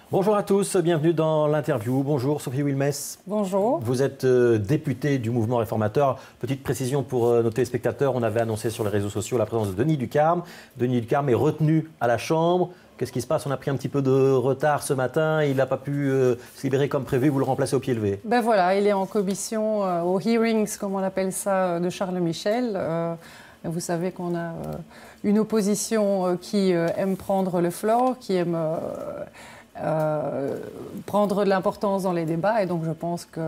Bonjour à tous, bienvenue dans l'interview. Bonjour Sophie Wilmès. Bonjour. Vous êtes députée du mouvement réformateur. Petite précision pour nos téléspectateurs, on avait annoncé sur les réseaux sociaux la présence de Denis Ducarme. Denis Ducarme est retenu à la Chambre. Qu'est-ce qui se passe? On a pris un petit peu de retard ce matin. Il n'a pas pu se libérer comme prévu. Vous le remplacez au pied levé. Ben voilà, il est en commission aux hearings, comme on appelle ça, de Charles Michel. Vous savez qu'on a une opposition qui aime prendre le floor, qui aime prendre de l'importance dans les débats. Et donc je pense que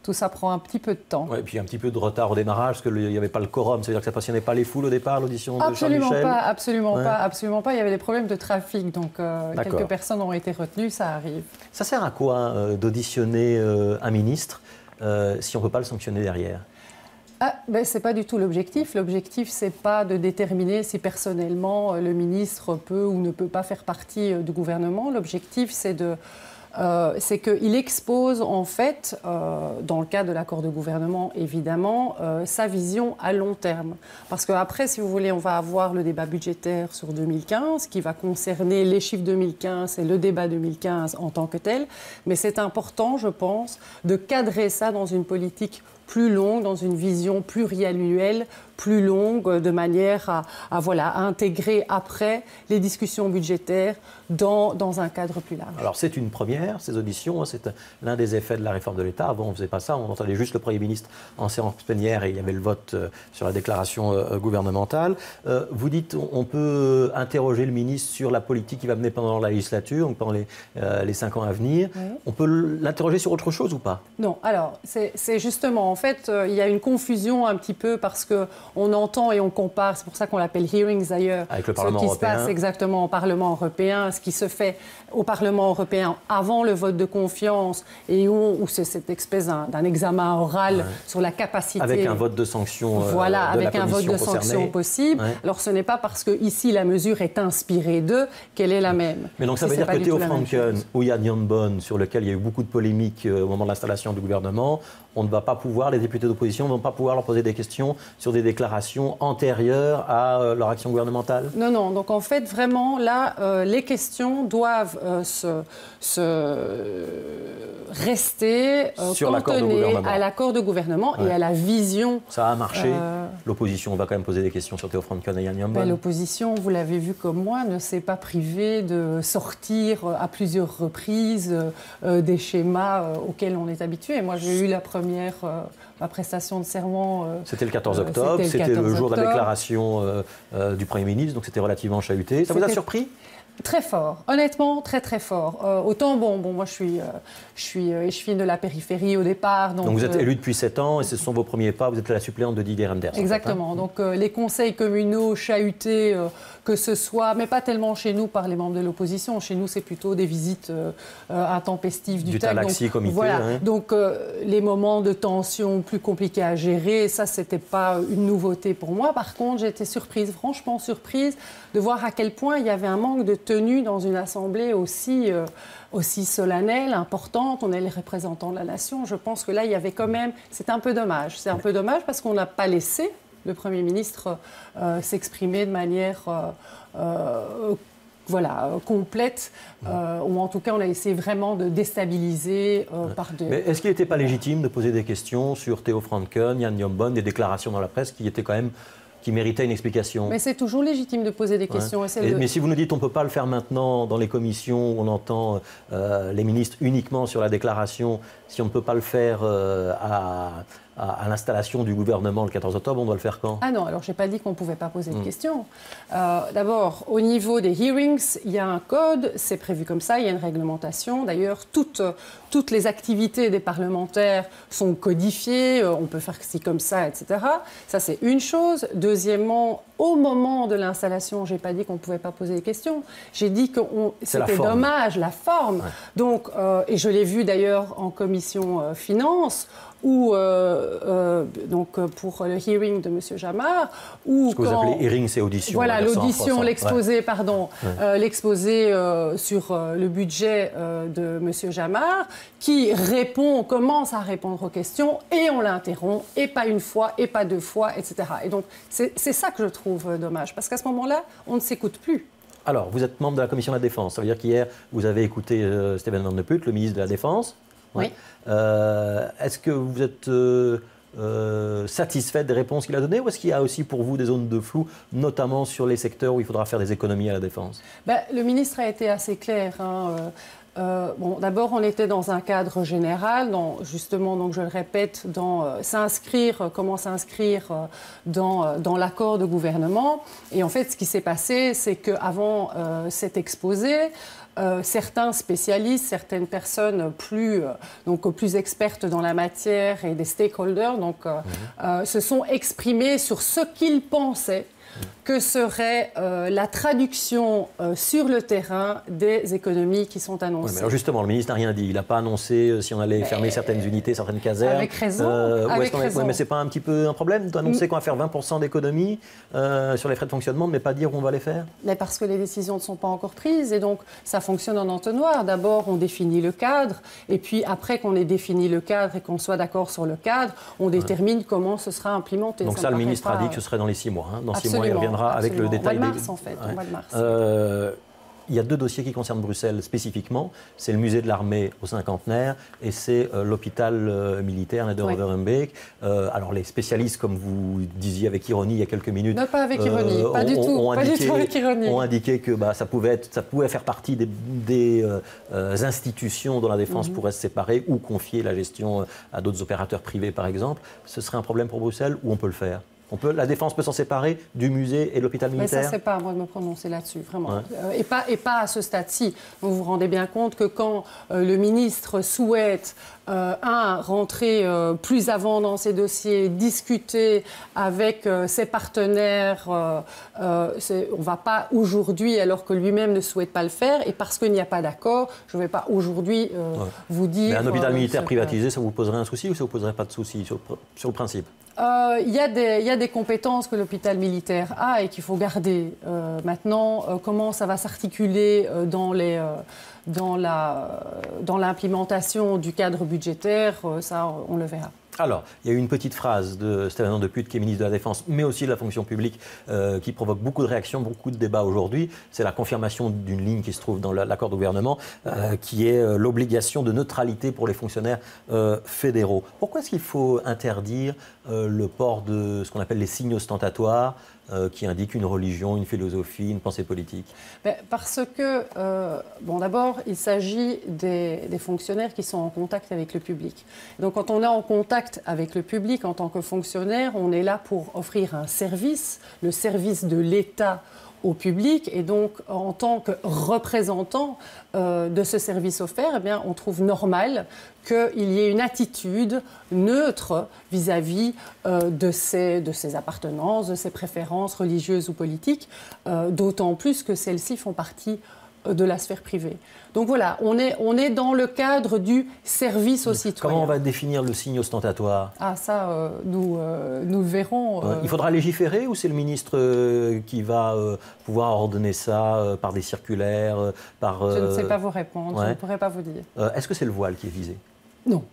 tout ça prend un petit peu de temps. Ouais, et puis un petit peu de retard au démarrage, parce qu'il n'y avait pas le quorum. Ça veut dire que ça ne passionnait pas les foules au départ, l'audition de Charles Michel? Absolument pas. Il y avait des problèmes de trafic, donc quelques personnes ont été retenues, ça arrive. Ça sert à quoi d'auditionner un ministre si on ne peut pas le sanctionner derrière? Ce n'est pas du tout l'objectif. L'objectif, ce n'est pas de déterminer si personnellement le ministre peut ou ne peut pas faire partie du gouvernement. L'objectif, c'est qu'il expose en fait, dans le cadre de l'accord de gouvernement évidemment, sa vision à long terme. Parce qu'après, si vous voulez, on va avoir le débat budgétaire sur 2015 qui va concerner les chiffres 2015 et le débat 2015 en tant que tel. Mais c'est important, je pense, de cadrer ça dans une politique plus longue, dans une vision pluriannuelle, plus longue, de manière à intégrer après les discussions budgétaires dans un cadre plus large. Alors c'est une première, ces auditions, hein, c'est l'un des effets de la réforme de l'État. Avant on ne faisait pas ça, on entendait juste le Premier ministre en séance plénière et il y avait le vote sur la déclaration gouvernementale. Vous dites on peut interroger le ministre sur la politique qu'il va mener pendant la législature, donc pendant les 5 ans à venir. Oui. On peut l'interroger sur autre chose ou pas? Non, alors c'est justement, en fait, il y a une confusion un petit peu parce qu'on entend et on compare, c'est pour ça qu'on l'appelle hearings d'ailleurs, avec le Parlement européen. Ce qui se passe exactement au Parlement européen, ce qui se fait au Parlement européen avant le vote de confiance et où c'est cette espèce d'un examen oral sur la capacité. Avec un vote de sanction voilà, de avec la un vote de sanction possible. Ouais. Alors ce n'est pas parce que ici la mesure est inspirée d'eux qu'elle est la même. Mais donc ça veut dire que Theo Franken ou Jan Jan Bon, sur lequel il y a eu beaucoup de polémiques au moment de l'installation du gouvernement, on ne va pas pouvoir, les députés d'opposition ne vont pas pouvoir leur poser des questions sur des déclarations antérieures à leur action gouvernementale? Non, non. Donc en fait, vraiment, là, les questions doivent rester cantonnées à l'accord de gouvernement et à la vision. Ça a marché. L'opposition va quand même poser des questions sur Theo Franken et Jan Jan Bon. L'opposition, vous l'avez vu comme moi, ne s'est pas privée de sortir à plusieurs reprises des schémas auxquels on est habitué. Moi, j'ai eu ma prestation de serment. C'était le 14 octobre, c'était le jour de la déclaration du Premier ministre, donc c'était relativement chahuté. Ça vous a surpris? Très fort, honnêtement, très très fort. Autant, moi je suis échevine de la périphérie au départ. Donc vous êtes élu depuis 7 ans et ce sont vos premiers pas, vous êtes la suppléante de Didier Reynders. Exactement, en fait, hein. Donc les conseils communaux chahutés, que ce soit, mais pas tellement chez nous par les membres de l'opposition, chez nous c'est plutôt des visites intempestives du TAC. Talaxi comité. Voilà, hein. donc les moments de tension plus compliqués à gérer, ça c'était pas une nouveauté pour moi. Par contre, j'ai été surprise, franchement surprise, de voir à quel point il y avait un manque de tenue dans une assemblée aussi solennelle, importante. On est les représentants de la nation. Je pense que là, il y avait quand même... C'est un peu dommage. C'est un peu dommage parce qu'on n'a pas laissé le Premier ministre s'exprimer de manière... complète, ou en tout cas on a essayé vraiment de déstabiliser par deux. Mais est-ce qu'il n'était pas légitime de poser des questions sur Theo Franken, Jan Jan Bon, des déclarations dans la presse qui étaient quand même... qui méritait une explication? Mais c'est toujours légitime de poser des questions. Mais si vous nous dites qu'on ne peut pas le faire maintenant dans les commissions où on entend les ministres uniquement sur la déclaration, si on ne peut pas le faire à l'installation du gouvernement le 14 octobre, on doit le faire quand? Ah non, alors je n'ai pas dit qu'on ne pouvait pas poser de questions. D'abord, au niveau des hearings, il y a un code, c'est prévu comme ça, il y a une réglementation. D'ailleurs, toutes les activités des parlementaires sont codifiées, on peut faire ci comme ça, etc. Ça, c'est une chose. Deuxièmement, au moment de l'installation, je n'ai pas dit qu'on ne pouvait pas poser des questions. J'ai dit que c'était dommage, la forme. Ouais. Donc, et je l'ai vu d'ailleurs en commission finances, ou pour le hearing de M. Jamar, ou ce que vous appelez hearing, c'est audition. Voilà, l'audition, l'exposé, pardon, l'exposé sur le budget de M. Jamar, qui commence à répondre aux questions, et on l'interrompt, et pas une fois, et pas deux fois, etc. Et donc, c'est ça que je trouve dommage, parce qu'à ce moment-là, on ne s'écoute plus. Alors, vous êtes membre de la Commission de la Défense. Ça veut dire qu'hier, vous avez écouté Steven Van de Putte, le ministre de la Défense. Oui. Est-ce que vous êtes satisfaite des réponses qu'il a données ou est-ce qu'il y a aussi pour vous des zones de flou, notamment sur les secteurs où il faudra faire des économies à la Défense? Le ministre a été assez clair. D'abord, on était dans un cadre général, justement, donc je le répète, comment s'inscrire dans l'accord de gouvernement. Et en fait, ce qui s'est passé, c'est qu'avant cet exposé, certains spécialistes, certaines personnes plus expertes dans la matière et des stakeholders se sont exprimés sur ce qu'ils pensaient que serait la traduction sur le terrain des économies qui sont annoncées. Oui, mais alors justement, le ministre n'a rien dit. Il n'a pas annoncé si on allait fermer certaines unités, certaines casernes. Avec raison. Mais ce n'est pas un petit peu un problème d'annoncer qu'on va faire 20% d'économies sur les frais de fonctionnement, mais pas dire où on va les faire? Mais parce que les décisions ne sont pas encore prises et donc ça fonctionne en entonnoir. D'abord, on définit le cadre et puis après qu'on ait défini le cadre et qu'on soit d'accord sur le cadre, on détermine comment ce sera implémenté. Donc ça, le ministre a dit que ce serait dans les 6 mois. Dans 6 mois, il reviendra avec le détail. Au mois de mars, en fait. Au mois de mars. Il y a 2 dossiers qui concernent Bruxelles spécifiquement. C'est le musée de l'armée au cinquantenaire et c'est l'hôpital militaire Neder-Overbeek. Alors les spécialistes, comme vous disiez avec ironie il y a quelques minutes... Non, pas avec ironie, pas du tout avec ironie. Ont indiqué que ça pouvait faire partie des institutions dont la défense pourrait se séparer ou confier la gestion à d'autres opérateurs privés, par exemple. Ce serait un problème pour Bruxelles ou on peut le faire? La Défense peut s'en séparer du musée et de l'hôpital militaire? Mais ça, c'est pas à moi de me prononcer là-dessus, vraiment. Ouais. Et pas à ce stade-ci. Vous vous rendez bien compte que quand le ministre souhaite, rentrer plus avant dans ses dossiers, discuter avec ses partenaires, on ne va pas aujourd'hui, alors que lui-même ne souhaite pas le faire, et parce qu'il n'y a pas d'accord, je ne vais pas aujourd'hui vous dire... Mais un hôpital militaire privatisé, ça vous poserait un souci ou ça ne vous poserait pas de souci sur le principe? Il y a des compétences que l'hôpital militaire a et qu'il faut garder. Maintenant, comment ça va s'articuler dans l'implémentation du cadre budgétaire, ça, on le verra. Alors, il y a eu une petite phrase de Steven Van de Putte, qui est ministre de la Défense, mais aussi de la fonction publique, qui provoque beaucoup de réactions, beaucoup de débats aujourd'hui. C'est la confirmation d'une ligne qui se trouve dans l'accord de gouvernement, qui est l'obligation de neutralité pour les fonctionnaires fédéraux. Pourquoi est-ce qu'il faut interdire le port de ce qu'on appelle les signes ostentatoires qui indiquent une religion, une philosophie, une pensée politique? Parce que, d'abord, il s'agit des fonctionnaires qui sont en contact avec le public. Donc, quand on est en contact avec le public en tant que fonctionnaire, on est là pour offrir un service, le service de l'État au public. Et donc, en tant que représentant de ce service offert, on trouve normal qu'il y ait une attitude neutre vis-à-vis de ses appartenances, de ses préférences religieuses ou politiques, d'autant plus que celles-ci font partie de la sphère privée. Donc voilà, on est dans le cadre du service aux citoyens. Comment on va définir le signe ostentatoire? Ah ça, nous le verrons. Il faudra légiférer ou c'est le ministre qui va pouvoir ordonner ça par des circulaires Je ne sais pas vous répondre, je ne pourrais pas vous dire. Est-ce que c'est le voile qui est visé? Non.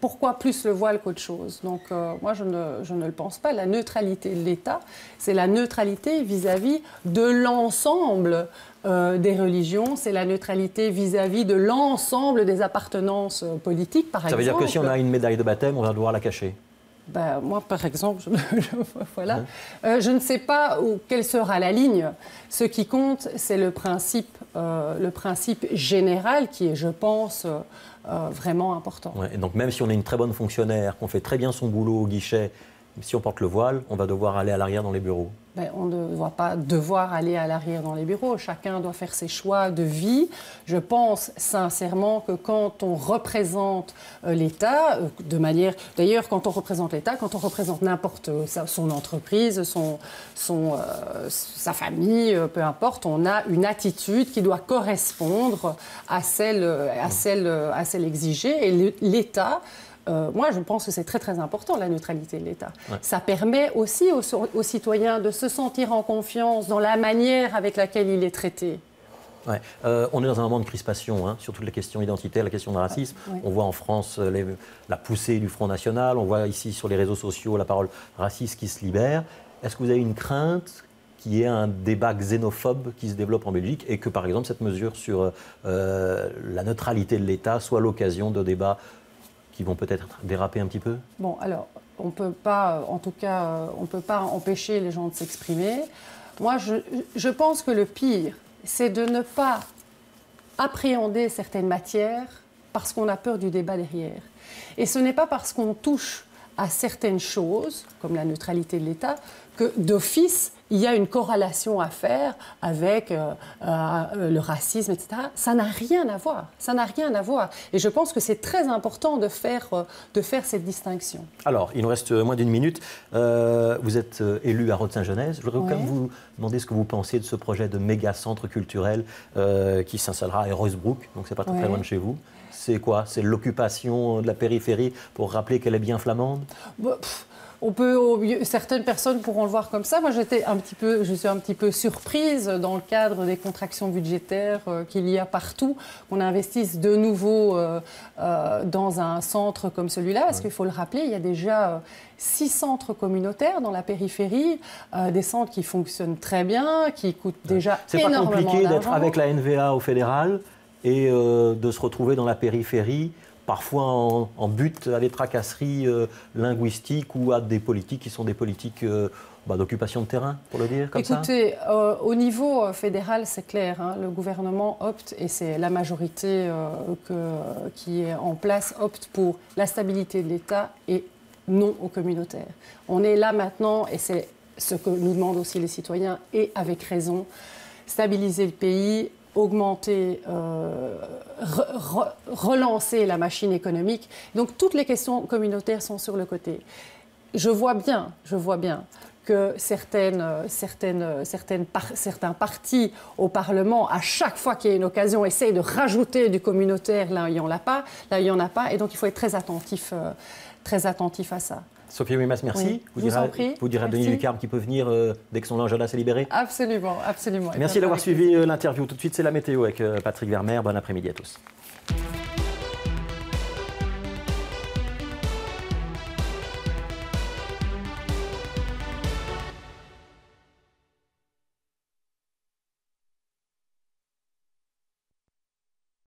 Pourquoi plus le voile qu'autre chose? Donc moi, je ne le pense pas. La neutralité de l'État, c'est la neutralité vis-à-vis de l'ensemble des religions, c'est la neutralité vis-à-vis de l'ensemble des appartenances politiques, par exemple. Ça veut dire que si on a une médaille de baptême, on va devoir la cacher? Moi, par exemple, voilà. Je ne sais pas quelle sera la ligne. Ce qui compte, c'est le principe général qui est, je pense, vraiment important. Ouais, et donc même si on est une très bonne fonctionnaire, qu'on fait très bien son boulot au guichet, si on porte le voile, on va devoir aller à l'arrière dans les bureaux. On ne doit pas devoir aller à l'arrière dans les bureaux. Chacun doit faire ses choix de vie. Je pense sincèrement que quand on représente l'État, de manière... D'ailleurs, quand on représente l'État, quand on représente n'importe son entreprise, sa famille, peu importe, on a une attitude qui doit correspondre à celle exigée. Et l'État... moi, je pense que c'est très, très important, la neutralité de l'État. Ouais. Ça permet aussi aux citoyens de se sentir en confiance dans la manière avec laquelle il est traité. Ouais. On est dans un moment de crispation sur toutes les questions identitaires, la question de racisme. Ouais. On voit en France la poussée du Front National, on voit ici sur les réseaux sociaux la parole raciste qui se libère. Est-ce que vous avez une crainte qu'il y ait un débat xénophobe qui se développe en Belgique et que, par exemple, cette mesure sur la neutralité de l'État soit l'occasion de débats qui vont peut-être déraper un petit peu? Bon, alors, on ne peut pas, en tout cas, on ne peut pas empêcher les gens de s'exprimer. Moi, je pense que le pire, c'est de ne pas appréhender certaines matières parce qu'on a peur du débat derrière. Et ce n'est pas parce qu'on touche à certaines choses, comme la neutralité de l'État, que d'office, il y a une corrélation à faire avec le racisme, etc. Ça n'a rien à voir. Ça n'a rien à voir. Et je pense que c'est très important de faire cette distinction. Alors, il nous reste moins d'une minute. Vous êtes élu à Rode-Saint-Genèse. Je voudrais quand même vous demander ce que vous pensez de ce projet de méga-centre culturel qui s'installera à Heroesbroek, donc c'est pas très loin de chez vous. C'est quoi? C'est l'occupation de la périphérie pour rappeler qu'elle est bien flamande? Certaines personnes pourront le voir comme ça. Moi, je suis un petit peu surprise dans le cadre des contractions budgétaires qu'il y a partout, qu'on investisse de nouveau dans un centre comme celui-là, parce qu'il faut le rappeler, il y a déjà 6 centres communautaires dans la périphérie, des centres qui fonctionnent très bien, qui coûtent déjà énormément d'argent. C'est pas compliqué d'être avec la NVA au fédéral et de se retrouver dans la périphérie, parfois en but à des tracasseries linguistiques ou à des politiques qui sont des politiques d'occupation de terrain, pour le dire comme ça? Écoutez, au niveau fédéral, c'est clair, hein, le gouvernement opte, et c'est la majorité qui est en place, opte pour la stabilité de l'État et non au communautaire. On est là maintenant, et c'est ce que nous demandent aussi les citoyens, et avec raison, stabiliser le pays, augmenter, relancer la machine économique. Donc toutes les questions communautaires sont sur le côté. Je vois bien que certains partis au Parlement, à chaque fois qu'il y a une occasion, essayent de rajouter du communautaire là où il n'y en a pas, et donc il faut être très attentif à ça. Sophie Ouimas, merci. Oui, vous direz à Denis Lucarne qui peut venir dès que son linge à lave s'est libéré. Absolument, absolument. Merci d'avoir suivi l'interview. Tout de suite, c'est la météo avec Patrick Vermeer. Bon après-midi à tous.